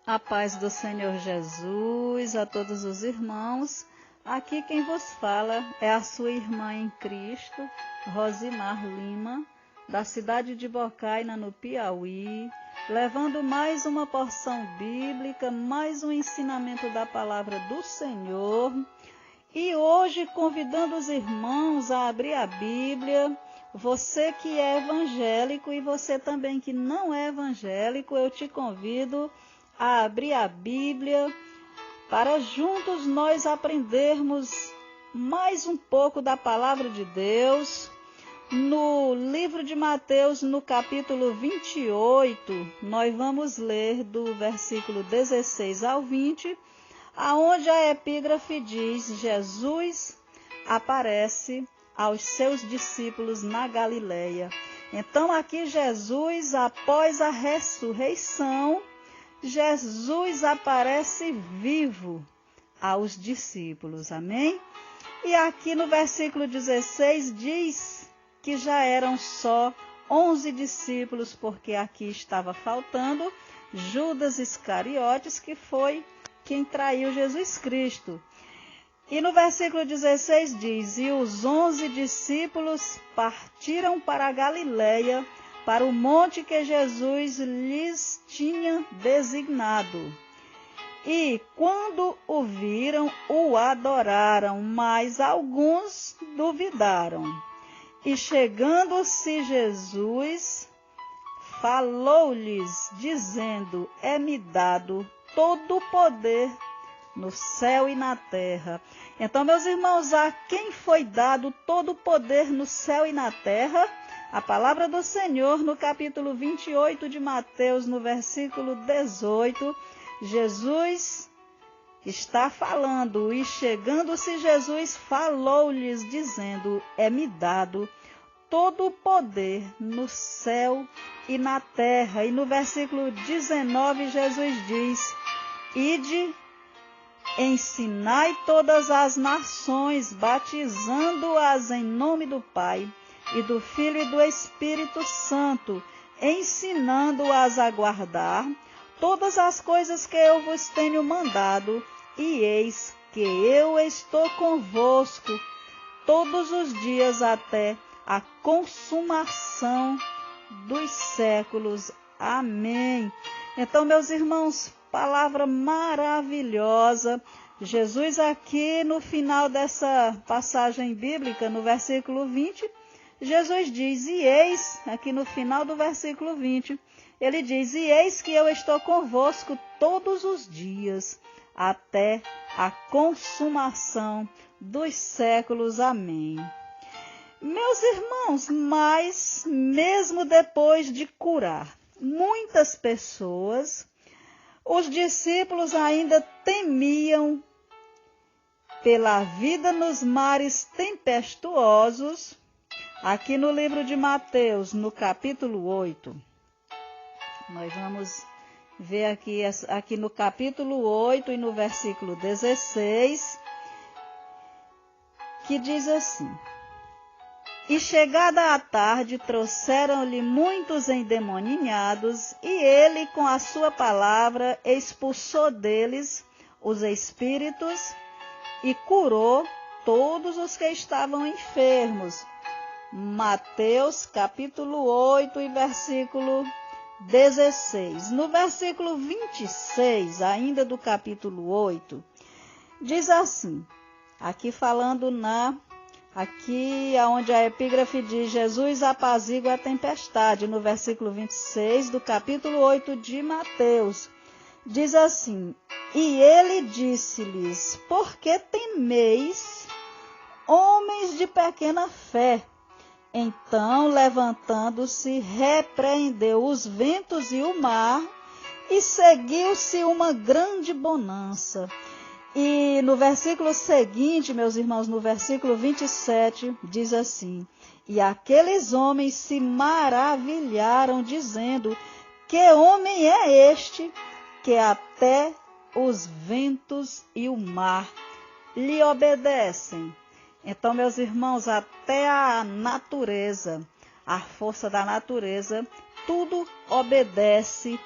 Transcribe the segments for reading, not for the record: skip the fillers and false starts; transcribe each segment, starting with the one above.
A paz do Senhor Jesus, a todos os irmãos. Aqui quem vos fala é a sua irmã em Cristo, Rosimar Lima, da cidade de Bocaina, no Piauí, levando mais uma porção bíblica, mais um ensinamento da palavra do Senhor. E hoje convidando os irmãos a abrir a Bíblia. Você que é evangélico e você também que não é evangélico, eu te convido a abrir a Bíblia para juntos nós aprendermos mais um pouco da palavra de Deus. No livro de Mateus, no capítulo 28, nós vamos ler do versículo 16 ao 20, aonde a epígrafe diz: Jesus aparece aos seus discípulos na Galileia. Então aqui Jesus, após a ressurreição, Jesus aparece vivo aos discípulos, amém? E aqui no versículo 16 diz que já eram só 11 discípulos, porque aqui estava faltando Judas Iscariotes, que foi quem traiu Jesus Cristo. E no versículo 16 diz: E os 11 discípulos partiram para a Galileia, para o monte que Jesus lhes tinha designado. E quando o viram, o adoraram, mas alguns duvidaram. E chegando-se Jesus, falou-lhes, dizendo: É-me dado todo o poder no céu e na terra. Então, meus irmãos, a quem foi dado todo o poder no céu e na terra? A palavra do Senhor no capítulo 28 de Mateus, no versículo 18, Jesus está falando, e chegando-se Jesus, falou-lhes, dizendo: É-me dado todo o poder no céu e na terra. E no versículo 19, Jesus diz: Ide, ensinai todas as nações, batizando-as em nome do Pai, e do Filho e do Espírito Santo, ensinando-as a guardar todas as coisas que eu vos tenho mandado, e eis que eu estou convosco todos os dias até a consumação dos séculos. Amém. Então, meus irmãos, palavra maravilhosa. Jesus aqui no final dessa passagem bíblica, no versículo 20, Jesus diz: E eis, aqui no final do versículo 20, ele diz: E eis que eu estou convosco todos os dias, até a consumação dos séculos. Amém. Meus irmãos, mas mesmo depois de curar muitas pessoas, os discípulos ainda temiam pela vida nos mares tempestuosos. Aqui no livro de Mateus, no capítulo 8, nós vamos ver aqui no capítulo 8 e no versículo 16, que diz assim: E chegada a tarde, trouxeram-lhe muitos endemoninhados, e ele, com a sua palavra, expulsou deles os espíritos e curou todos os que estavam enfermos. Mateus capítulo 8 e versículo 16. No versículo 26, ainda do capítulo 8, diz assim, aqui falando aqui onde a epígrafe diz: Jesus apazigua a tempestade, no versículo 26 do capítulo 8 de Mateus, diz assim: E ele disse-lhes: Por que temeis, homens de pequena fé? Então, levantando-se, repreendeu os ventos e o mar, e seguiu-se uma grande bonança. E no versículo seguinte, meus irmãos, no versículo 27, diz assim: E aqueles homens se maravilharam, dizendo: Que homem é este, que até os ventos e o mar lhe obedecem? Então, meus irmãos, até a natureza, a força da natureza, tudo obedece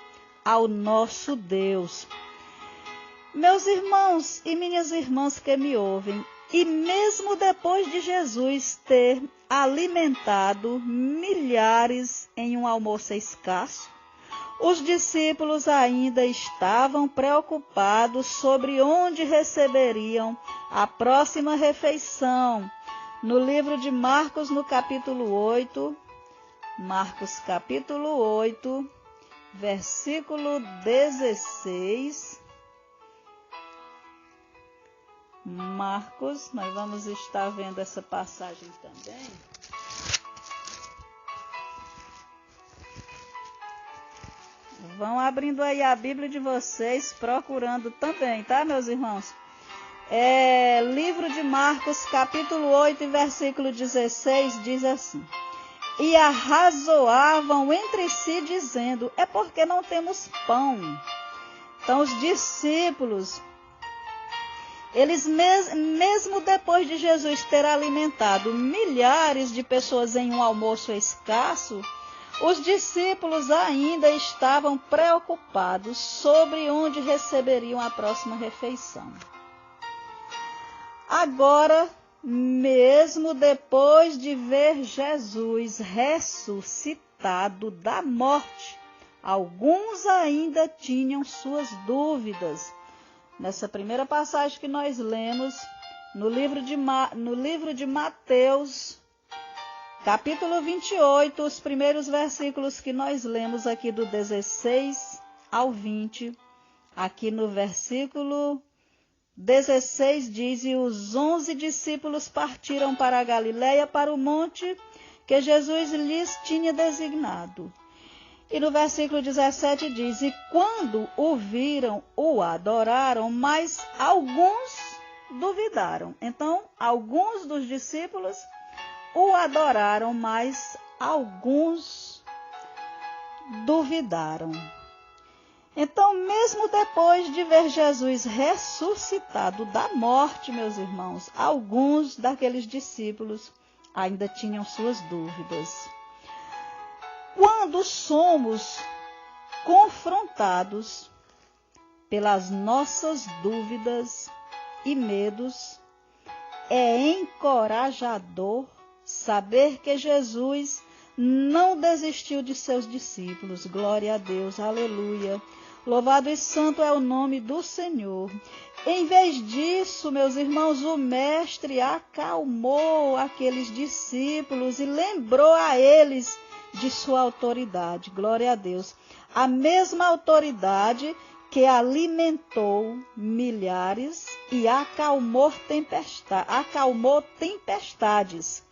ao nosso Deus. Meus irmãos e minhas irmãs que me ouvem, e mesmo depois de Jesus ter alimentado milhares em um almoço escasso, os discípulos ainda estavam preocupados sobre onde receberiam a próxima refeição. No livro de Marcos, no capítulo 8, Marcos capítulo 8, versículo 16. Marcos, nós vamos estar vendo essa passagem também. Vão abrindo aí a Bíblia de vocês, procurando também, tá, meus irmãos? Livro de Marcos, capítulo 8, versículo 16, diz assim: E arrazoavam entre si, dizendo, é porque não temos pão. Então, os discípulos, eles mesmo depois de Jesus ter alimentado milhares de pessoas em um almoço escasso, os discípulos ainda estavam preocupados sobre onde receberiam a próxima refeição. Agora, mesmo depois de ver Jesus ressuscitado da morte, alguns ainda tinham suas dúvidas. Nessa primeira passagem que nós lemos, no livro de Mateus, capítulo 28, os primeiros versículos que nós lemos aqui do 16 ao 20, aqui no versículo 16 diz, e os 11 discípulos partiram para a Galileia, para o monte que Jesus lhes tinha designado. E no versículo 17 diz, e quando o viram, o adoraram, mas alguns duvidaram. Então, alguns dos discípulos o adoraram, mas alguns duvidaram. Então, mesmo depois de ver Jesus ressuscitado da morte, meus irmãos, alguns daqueles discípulos ainda tinham suas dúvidas. Quando somos confrontados pelas nossas dúvidas e medos, é encorajador saber que Jesus não desistiu de seus discípulos. Glória a Deus, aleluia. Louvado e santo é o nome do Senhor. Em vez disso, meus irmãos, o Mestre acalmou aqueles discípulos e lembrou a eles de sua autoridade. Glória a Deus. A mesma autoridade que alimentou milhares e acalmou tempestades.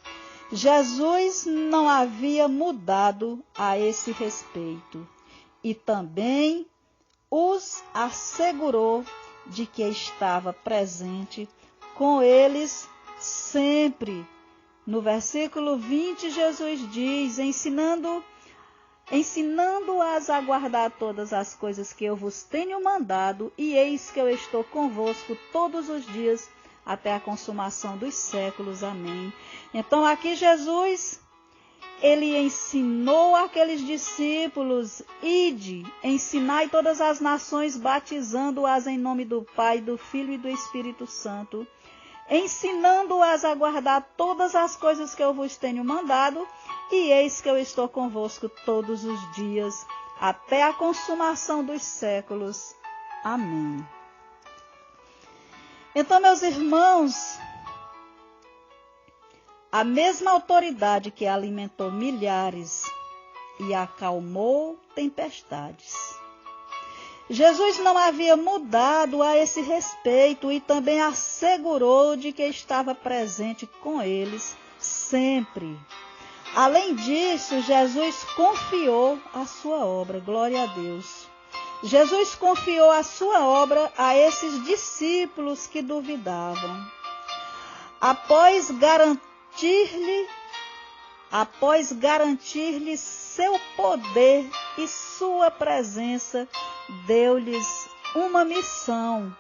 Jesus não havia mudado a esse respeito e também os assegurou de que estava presente com eles sempre. No versículo 20, Jesus diz, ensinando-as a guardar todas as coisas que eu vos tenho mandado, e eis que eu estou convosco todos os dias, até a consumação dos séculos. Amém. Então aqui Jesus, ele ensinou aqueles discípulos, ide, ensinai todas as nações, batizando-as em nome do Pai, do Filho e do Espírito Santo, ensinando-as a guardar todas as coisas que eu vos tenho mandado, e eis que eu estou convosco todos os dias, até a consumação dos séculos. Amém. Então, meus irmãos, a mesma autoridade que alimentou milhares e acalmou tempestades, Jesus não havia mudado a esse respeito e também assegurou de que estava presente com eles sempre. Além disso, Jesus confiou a sua obra. Glória a Deus. Jesus confiou a sua obra a esses discípulos que duvidavam. Após garantir-lhe seu poder e sua presença, deu-lhes uma missão.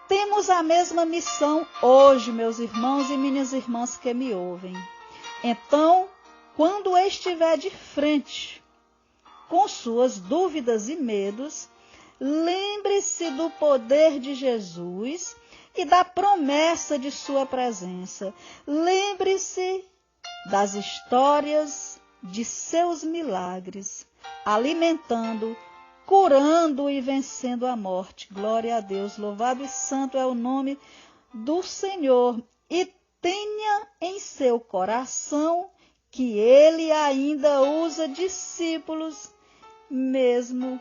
Temos a mesma missão hoje, meus irmãos e minhas irmãs que me ouvem. Então, quando estiver de frente com suas dúvidas e medos, lembre-se do poder de Jesus e da promessa de sua presença. Lembre-se das histórias de seus milagres, alimentando, curando e vencendo a morte. Glória a Deus, louvado e santo é o nome do Senhor. E tenha em seu coração que ele ainda usa discípulos, mesmo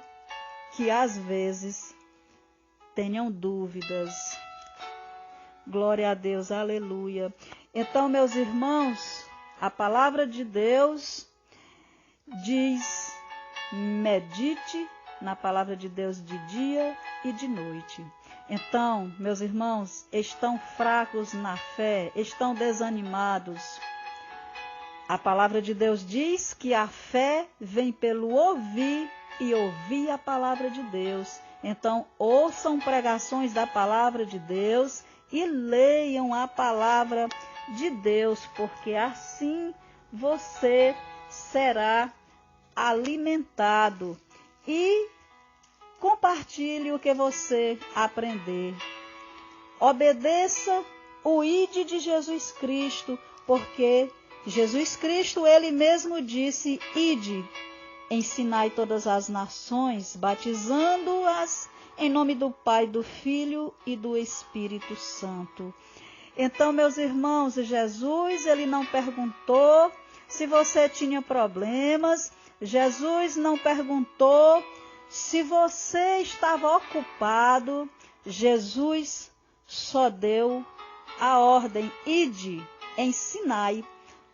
que às vezes tenham dúvidas. Glória a Deus, aleluia. Então, meus irmãos, a palavra de Deus diz: medite na palavra de Deus de dia e de noite. Então, meus irmãos, estão fracos na fé, estão desanimados. A palavra de Deus diz que a fé vem pelo ouvir e ouvir a palavra de Deus. Então, ouçam pregações da palavra de Deus e leiam a palavra de Deus, porque assim você será alimentado. E compartilhe o que você aprender. Obedeça o ID de Jesus Cristo, porque Jesus Cristo, ele mesmo disse: ide, ensinai todas as nações, batizando-as em nome do Pai, do Filho e do Espírito Santo. Então, meus irmãos, Jesus, ele não perguntou se você tinha problemas, Jesus não perguntou se você estava ocupado, Jesus só deu a ordem: ide, ensinai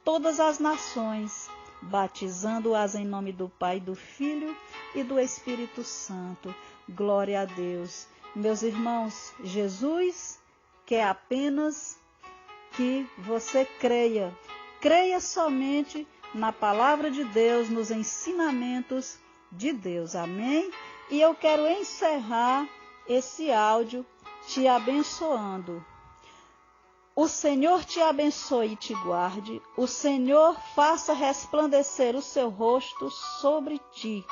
todas as nações, batizando-as em nome do Pai, do Filho e do Espírito Santo. Glória a Deus. Meus irmãos, Jesus quer apenas que você creia. Creia somente na palavra de Deus, nos ensinamentos de Deus. Amém? E eu quero encerrar esse áudio te abençoando. O Senhor te abençoe e te guarde. O Senhor faça resplandecer o seu rosto sobre ti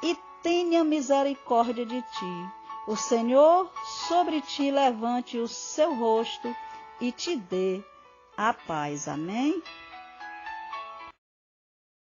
e tenha misericórdia de ti. O Senhor sobre ti levante o seu rosto e te dê a paz. Amém?